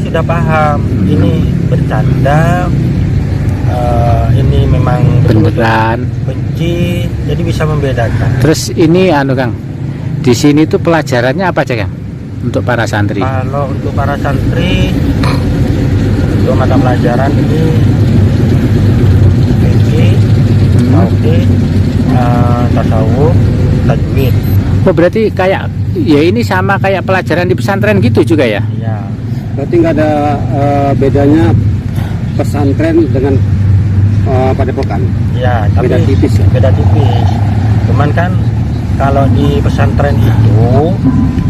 sudah paham ini bercanda, ini memang beneran benci, jadi bisa membedakan. Terus ini anu Kang, di sini tuh pelajarannya apa aja Kang untuk para santri? Kalau untuk para santri, untuk mata pelajaran ini fikih, tauhid, tasawuf, tajwid. Oh berarti kayak ya ini sama kayak pelajaran di pesantren gitu juga ya? Iya. Berarti nggak ada bedanya pesantren dengan padepokan. Iya, tapi Beda tipis ya? Beda tipis. Cuman kan kalau di pesantren itu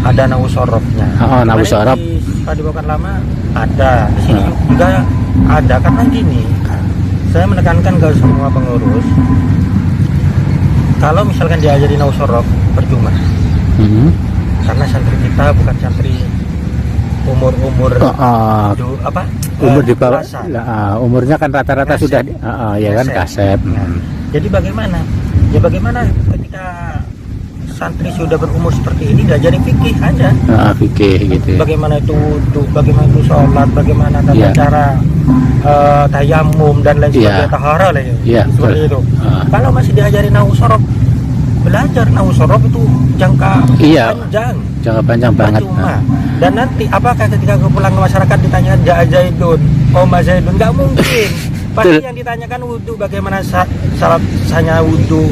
ada nawusorofnya. Oh, nawusorof. Di padepokan lama ada, di sini juga ada. Karena gini, saya menekankan ke semua pengurus, kalau misalkan diajari nawusorof percuma. Karena santri kita bukan santri umur umur di bawah, belasan. umurnya kan rata-rata sudah ya kan kasep. Jadi bagaimana? Ya bagaimana ketika santri sudah berumur seperti ini diajari fikih aja. Fikih gitu. Bagaimana itu wudu, bagaimana itu sholat, bagaimana tata cara tayamum dan lain sebagainya, tahara lah ya. Seperti itu. Kalau masih diajari nawusorof, belajar nawusorof itu jangka panjang. Jangka panjang banget. Dan nanti apakah ketika aku pulang ke masyarakat ditanya Zaidun, Oma Zaidun, nggak mungkin. Pasti yang ditanyakan wudhu, bagaimana sahnya wudhu,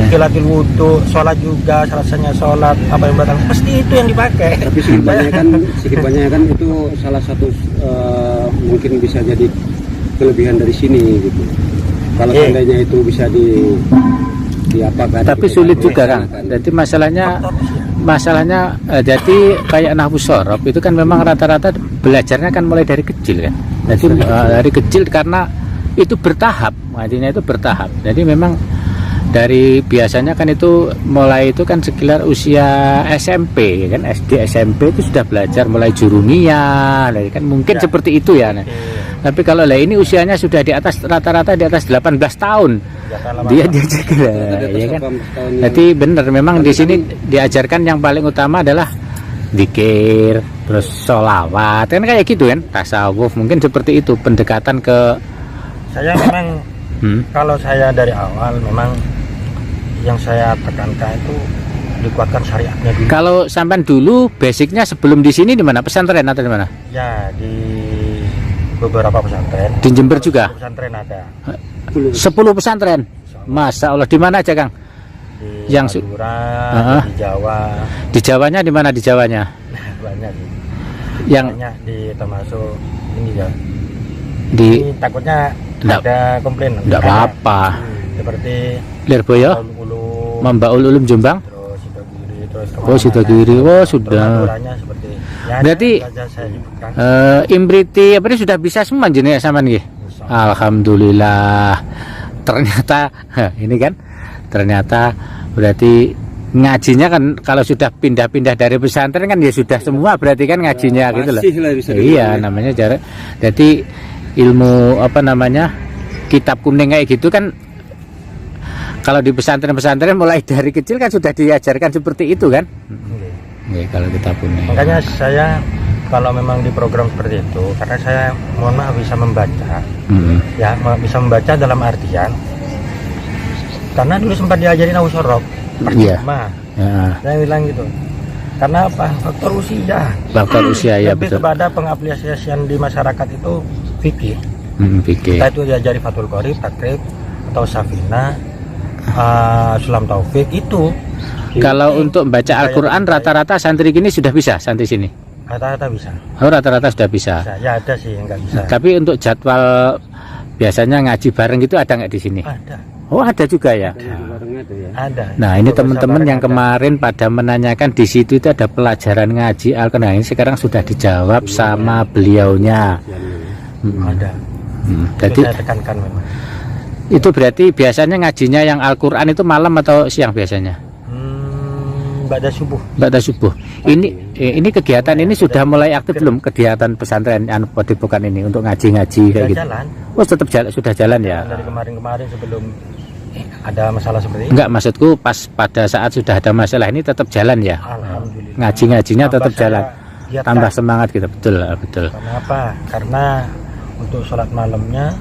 kilatil wudhu, sholat juga, sahnya sholat, apa yang batal, pasti itu yang dipakai. Tapi sedikit banyak kan itu salah satu mungkin bisa jadi kelebihan dari sini gitu. Kalau seandainya itu bisa diapakan. Tapi sulit juga Kang. Jadi masalahnya jadi kayak nawusorof itu kan memang rata-rata belajarnya kan mulai dari kecil kan. Jadi dari kecil karena itu bertahap, artinya itu bertahap. Jadi memang dari biasanya kan itu mulai itu kan sekitar usia SMP kan, SD SMP itu sudah belajar mulai jurumiyah kan mungkin seperti itu ya. Tapi kalau ini usianya sudah di atas rata-rata di atas 18 tahun. Dia juga ya kan. Jadi benar memang di sini diajarkan yang paling utama adalah zikir, terus sholawat kan kayak gitu kan, tasawuf mungkin seperti itu pendekatan ke. Saya memang kalau saya dari awal memang yang saya tekankan itu dikuatkan syariatnya dulu. Kalau sampai dulu basicnya sebelum di sini di mana, pesantren atau di mana? Ya di beberapa pesantren. Di Jember juga? Pesantren ada. 10 pesantren. Masa Allah, di mana aja Kang? Di yang Madura, di Jawa. Di Jawanya di mana di Jawanya? Banyak. Yang banyak di termasuk ini ya. Di ini takutnya ada komplain. Enggak apa-apa. Seperti Lirboyo, Mambaul Ulum Jombang. Terus Sidogiri, terus Sidogiri. Sudah. Seperti berarti Imbriti apa ini sudah bisa semua jenis sama nih. Alhamdulillah. Ternyata ini kan ternyata berarti ngajinya kan kalau sudah pindah-pindah dari pesantren kan ya sudah semua berarti kan ngajinya gitu loh. Iya namanya jarak. Jadi ilmu apa namanya kitab kuning kayak gitu kan kalau di pesantren-pesantren mulai dari kecil kan sudah diajarkan seperti itu kan. Kalau kitab kuning. Makanya saya kalau memang di program seperti itu, karena saya mohon maaf bisa membaca, ya bisa membaca dalam artian, karena dulu sempat diajari nawusorof, percuma, saya bilang gitu. Karena apa? Faktor usia. Faktor usia ya lebih betul. kepada pengaplikasian di masyarakat itu fikih. Fikih. Kita itu diajari Fathul Qorib, Takrib, atau Safina, Sulam Taufik itu. Kalau untuk membaca Al-Quran rata-rata santri gini sudah bisa, santri sini? Rata-rata bisa. Oh rata-rata sudah bisa. Ya ada sih yang nggak bisa. Tapi untuk jadwal biasanya ngaji bareng gitu ada nggak di sini? Ada. Oh ada juga ya. Ada. Nah ini teman-teman yang kemarin pada menanyakan di situ itu ada pelajaran ngaji Al-Quran, ini sekarang sudah dijawab sama beliaunya. Ada. Jadi saya tekankan memang. Itu berarti biasanya ngajinya yang Al-Quran itu malam atau siang biasanya? Ba'da subuh. Ba'da subuh. Ini kegiatan ini sudah mulai aktif belum, kegiatan pesantren Padepokan ini untuk ngaji-ngaji kayak gitu? Jalan. Oh tetap jalan, sudah jalan ya. Dari kemarin-kemarin sebelum ada masalah seperti ini. Enggak, maksudku pas pada saat sudah ada masalah ini tetap jalan ya. Alhamdulillah. Ngaji-ngajinya tetap jalan. giatkan. tambah semangat kita, betul betul. Karena apa? Karena untuk sholat malamnya,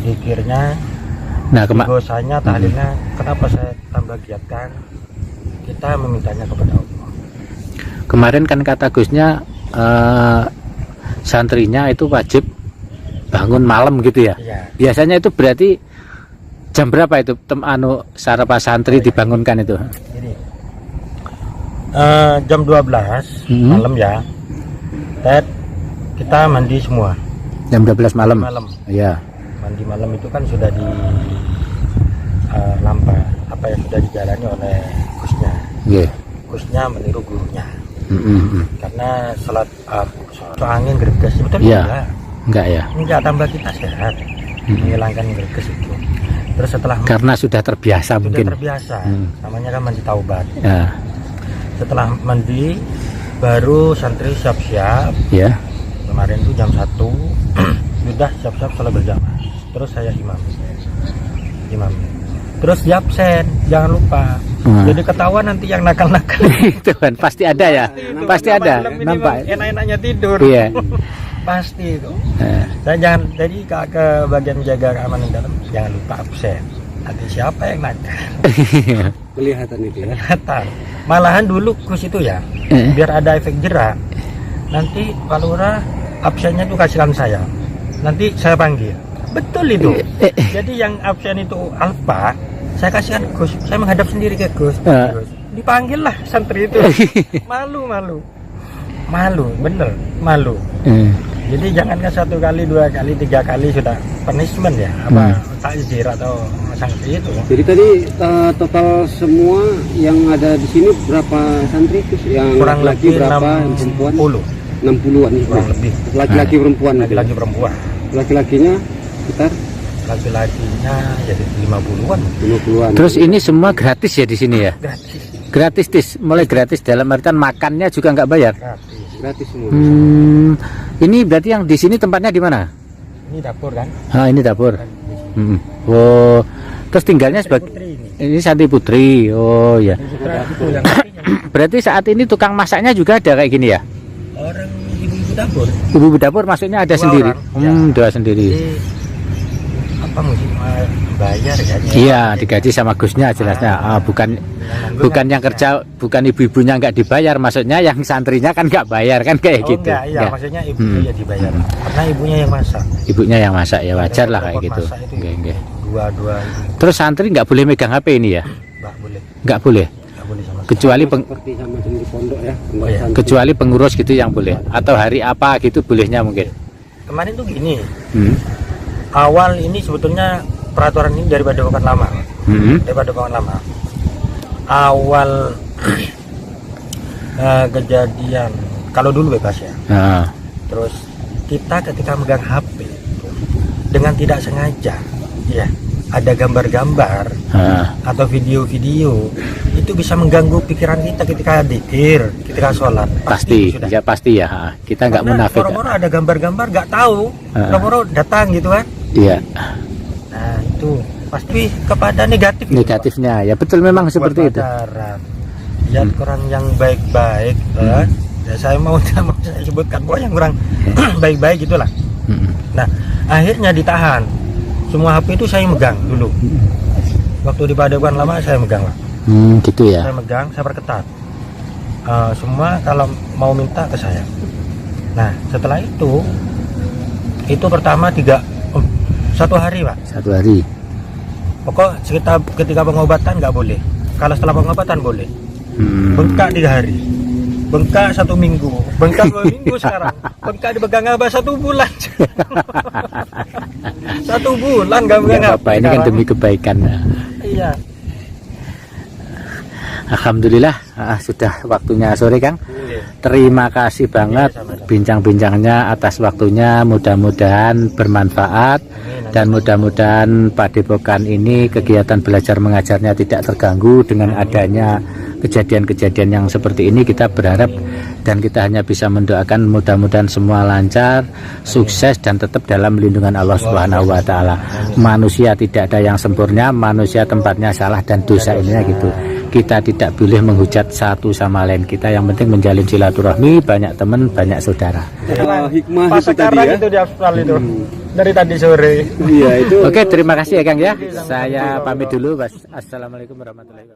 zikirnya, Nah dosanya, tahlilnya, kenapa saya tambah giatkan? Kita memintanya kepada Allah. kemarin kan kata Gusnya santrinya itu wajib bangun malam gitu ya. Iya. Biasanya itu berarti jam berapa itu sarapan santri dibangunkan itu? Jadi jam 12 malam ya. Kita mandi semua. Jam 12 malam. Iya. Mandi malam itu kan sudah di apa yang sudah dijalani oleh Gusnya. Yeah. Gusnya meniru gurunya. Karena sholat angin greges betul ya. Enggak ya. Enggak, tambah kita sehat. Menghilangkan greges itu. Terus setelah karena sudah terbiasa mungkin. Terbiasa. Namanya kan mandi taubat. Ya. Setelah mandi baru santri siap-siap. Ya. Kemarin itu jam 1 sudah siap-siap sholat berjamaah. Terus saya imam. Terus di absen, jangan lupa. Jadi ketahuan nanti yang nakal-nakal. Itu kan pasti ada ya. Pasti ada. Nampak. Enak-enaknya tidur. Iya. Pasti itu. Saya jangan, jadi ke bagian jaga keamanan dalam jangan lupa absen. Nanti siapa yang nakal? Kelihatan itu ya. Kelihatan. Malahan dulu Gus itu ya, biar ada efek jerak. Nanti Pak Lurah absennya itu kasihkan saya. Nanti saya panggil. Betul itu. Jadi yang absen itu Alfa, saya kasihkan Gus. Saya menghadap sendiri ke Gus. Dipanggil lah santri itu. Malu, bener, malu. Jadi jangankan 1 kali, 2 kali, 3 kali sudah punishment ya, apa takzir atau sanksi itu. Jadi tadi total semua yang ada di sini berapa santri Gus? Yang Kurang laki lebih berapa? Perempuan? 60. 60-an Kurang lebih. Laki-laki perempuan. Laki-laki perempuan. Laki-lakinya sekitar Laki-lakinya jadi 50-an. 50-an. Terus ini semua gratis ya di sini ya? Gratis. Gratis, mulai gratis dalam artian makannya juga nggak bayar. Gratis semua. Ini berarti yang di sini tempatnya di mana? Ini dapur kan? Ah, ini dapur. Oh, terus tinggalnya sebagai ini Santri Putri. Oh ya. Berarti saat ini tukang masaknya juga ada kayak gini ya? Orang ibu-ibu dapur. Ibu dapur maksudnya ada 2 sendiri. orang, Dua sendiri. Jadi, apa mesti bayar ya? Iya, digaji sama Gusnya jelasnya. Bukan yang kerja, bukan ibu-ibunya nggak dibayar, maksudnya yang santrinya kan nggak bayar kan kayak gitu. Enggak, iya, maksudnya ibunya ya dibayar. Karena ibunya yang masak. Ibunya yang masak ya wajar lah kayak gitu. Enggak. Dua. Terus santri nggak boleh megang HP ini ya? Enggak boleh. Nggak boleh. Enggak boleh sama Kecuali seperti sama di pondok ya. kecuali pengurus gitu yang boleh, atau hari apa gitu bolehnya mungkin. Kemarin tuh gini. Awal ini sebetulnya peraturan ini daripada bukan lama. Daripada bukan lama. Awal kejadian kalau dulu bebas ya. Terus kita ketika megang HP dengan tidak sengaja ya ada gambar-gambar atau video-video itu bisa mengganggu pikiran kita ketika dzikir, ketika sholat. Pasti ya, pasti ya. Kita nggak munafik. Moro-moro ada gambar-gambar nggak tahu, moro-moro datang gitu kan. Iya. Nah itu pasti kepada negatif. Negatifnya ya betul memang seperti itu. Lihat orang yang baik-baik, ya saya mau saya sebutkan bahwa yang kurang baik-baik gitulah. Nah akhirnya ditahan. Semua HP itu saya megang dulu. Waktu di Padepokan Lama saya megang lah. Gitu ya. Saya megang, saya perketat. Semua kalau mau minta ke saya. Nah setelah itu pertama 1 hari Pak. 1 hari. Pokok ketika pengobatan nggak boleh. Kalau setelah pengobatan boleh. Bengkak 3 hari. Bengkak 1 minggu. Bengkak 2 minggu sekarang. Bengkak dipegang abah 1 bulan. 1 bulan nggak pegang apa ini kan demi kebaikan. Iya. Alhamdulillah sudah waktunya sore Kang. Terima kasih banget bincang-bincangnya atas waktunya, mudah-mudahan bermanfaat dan mudah-mudahan Padepokan ini kegiatan belajar mengajarnya tidak terganggu dengan adanya kejadian-kejadian yang seperti ini. Kita berharap dan kita hanya bisa mendoakan mudah-mudahan semua lancar, sukses dan tetap dalam lindungan Allah Subhanahu wa taala. Manusia tidak ada yang sempurna, manusia tempatnya salah dan dosa ininya gitu. kita tidak boleh menghujat satu sama lain. Kita yang penting menjalin silaturahmi, banyak teman, banyak saudara. Hikmah Pas itu tadi sekarang ya. itu di aspal itu dari tadi sore. Iya itu. Oke, terima kasih ya Kang ya. Saya pamit dulu. Assalamualaikum warahmatullahi wabarakatuh.